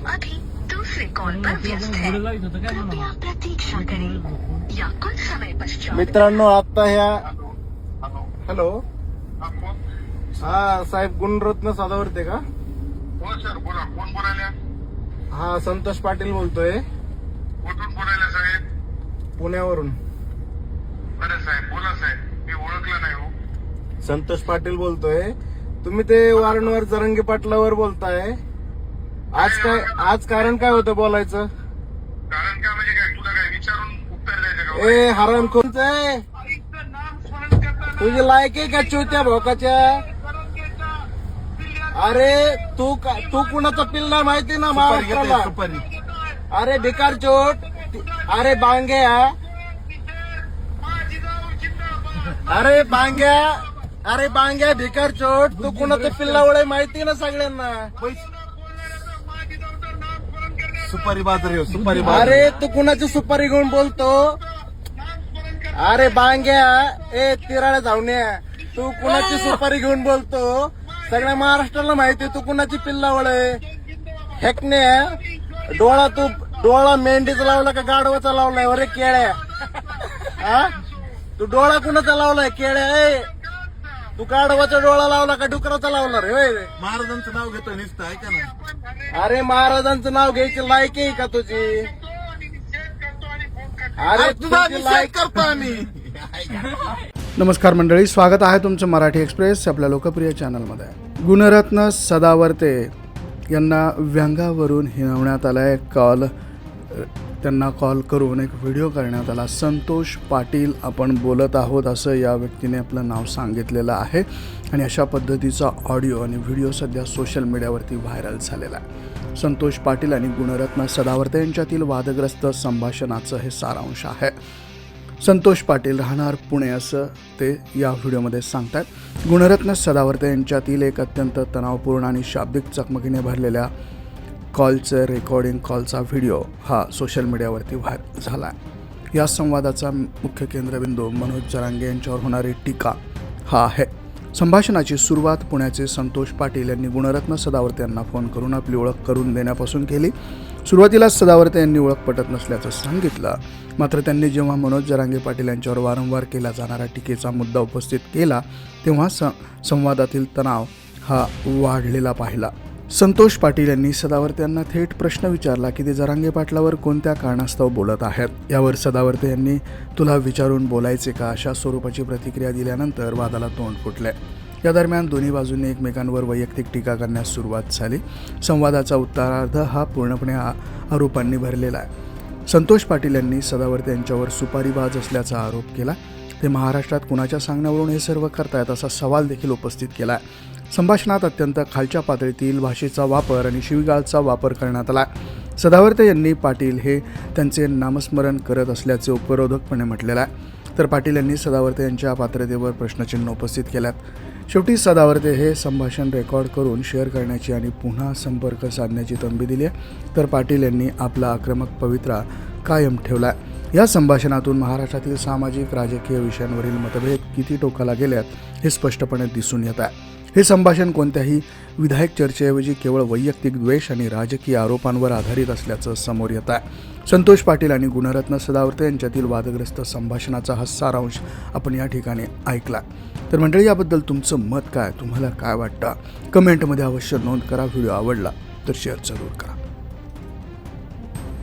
अभी दूसरे कॉल पर व्यस्त है, कृपया प्रतीक्षा करें या कुछ समय पश्चात। मित्रांनो आता ह्या हॅलो हा साहेब गुणरत्न सदावर्ते का? हो सर बोला. कोण बोलायला? हा संतोष पाटील बोलतोय कुठून बोलायला साहेब? पुण्यावरून. अरे साहेब बोला साहेब, मी ओळखलं नाही हो. संतोष पाटील बोलतोय. तुम्ही ते वारंवार जरंगे पाटलावर बोलताय. आज कारण काय होतं बोलायचं? कारण काय म्हणजे काय, तुला काय विचारून उत्तर द्यायचं का? ए हराम कोणचं नाम स्मरण करताना तुझी लायक आहे का चोत्या भोकाच्या? अरे तू कुणाचा पिल्ला माहिती ना महाराष्ट्राला? अरे भिकार चोट. अरे बांग्या. अरे बांग्या भिकार चोट. तू कुणाचा पिल्ला ओळे माहिती ना सगळ्यांना? सुपारी बाजरी सुपारी अरे तू कुणाची सुपारी घेऊन बोलतो? अरे बांग्या ए तिराळ्या जाऊन्या, तू कुणाची सुपारी घेऊन बोलतो? सगळ्या महाराष्ट्राला माहिती तू कुणाची पिल्लावळे. हेकणे डोळा मेंढीचा लावला का गाढवाचा लावलाय? अरे केळ्या हा तू डोळा कुणाचा लावलाय? केळ्या ए तू गाढवाचा डोळा लावला का डुकराचा लावला रे? महाराजांचं नाव घेतोय नुसतं ऐका ना. अरे महाराजांचं नाव घ्यायची लायक आहे का तुझी? अरे तुझा तुझी लायक करतो आम्ही. नमस्कार मंडळी, स्वागत आहे तुमचं मराठी एक्सप्रेस आपल्या लोकप्रिय चॅनलमध्ये. गुणरत्न सदावर्ते यांना व्यंगावरून हिणवण्यात आलाय. त्यांना कॉल करून एक व्हिडिओ करण्यात आला. संतोष पाटील आपण बोलत आहोत असं या व्यक्तीने आपलं नाव सांगितलेलं आहे आणि अशा पद्धतीचा ऑडिओ आणि व्हिडिओ सध्या सोशल मीडियावरती व्हायरल झालेला आहे. संतोष पाटील आणि गुणरत्न सदावर्ते यांच्यातील वादग्रस्त संभाषणाचं हे सारांश आहे. संतोष पाटील राहणार पुणे असं ते या व्हिडिओमध्ये सांगतात. गुणरत्न सदावर्ते यांच्यातील एक अत्यंत तणावपूर्ण आणि शाब्दिक चकमकीने भरलेल्या कॉलचं रेकॉर्डिंग कॉलचा व्हिडिओ हा सोशल मीडियावरती व्हायरल झाला आहे. या संवादाचा मुख्य केंद्रबिंदू मनोज जरांगे यांच्यावर होणारी टीका हा आहे. संभाषणाची सुरुवात पुण्याचे संतोष पाटील यांनी गुणरत्न सदावर्ते यांना फोन करून आपली ओळख करून देण्यापासून केली. सुरुवातीला सदावर्ते यांनी ओळख पटत नसल्याचं सांगितलं, मात्र त्यांनी जेव्हा मनोज जरांगे पाटील यांच्यावर वारंवार केला जाणारा टीकेचा मुद्दा उपस्थित केला तेव्हा संवादातील तणाव हा वाढलेला पाहिला. संतोष पाटील यांनी सदावर्ते यांना थेट प्रश्न विचारला की ते जरांगे पाटलावर कोणत्या कारणास्तव बोलत आहेत. यावर सदावर्ते यांनी तुला विचारून बोलायचे का अशा स्वरूपाची प्रतिक्रिया दिल्यानंतर वादाला तोंड फुटले. या दरम्यान दोन्ही बाजूंनी एकमेकांवर वैयक्तिक टीका करण्यास सुरुवात झाली. संवादाचा उत्तरार्ध हा पूर्णपणे आरोपांनी भरलेला आहे. संतोष पाटील यांनी सदावर्ते यांच्यावर सुपारीबाज असल्याचा आरोप केला. ते महाराष्ट्रात कुणाच्या सांगण्यावरून हे सर्व करतायत असा सवाल देखील उपस्थित केला आहे. संभाषणात अत्यंत खालच्या पातळीतील भाषेचा वापर आणि शिवीगाळचा वापर करण्यात आला. सदावर्ते यांनी पाटील हे त्यांचे नामस्मरण करत असल्याचे उपरोधकपणे म्हटलेलं आहे. तर पाटील यांनी सदावर्ते यांच्या पात्रतेवर प्रश्नचिन्ह उपस्थित केल्यात. शेवटी सदावर्ते हे संभाषण रेकॉर्ड करून शेअर करण्याची आणि पुन्हा संपर्क साधण्याची तंबी दिली आहे. तर पाटील यांनी आपला आक्रमक पवित्रा कायम ठेवला आहे. या संभाषणातून महाराष्ट्रातील सामाजिक राजकीय विषयांवरील मतभेद किती टोकाला गेल्यात हे स्पष्टपणे दिसून येत आहे. हे संभाषण कोणत्याही विधायक चर्चेऐवजी केवळ वैयक्तिक द्वेष आणि राजकीय आरोपांवर आधारित असल्याचं समोर येत आहे. संतोष पाटील आणि गुणरत्न सदावर्ते यांच्यातील वादग्रस्त संभाषणाचा हा सारांश आपण या ठिकाणी ऐकला. तर मंडळी, याबद्दल तुमचं मत काय, तुम्हाला काय वाटतं? कमेंटमध्ये अवश्य नोंद करा. व्हिडिओ आवडला तर शेअर जरूर करा.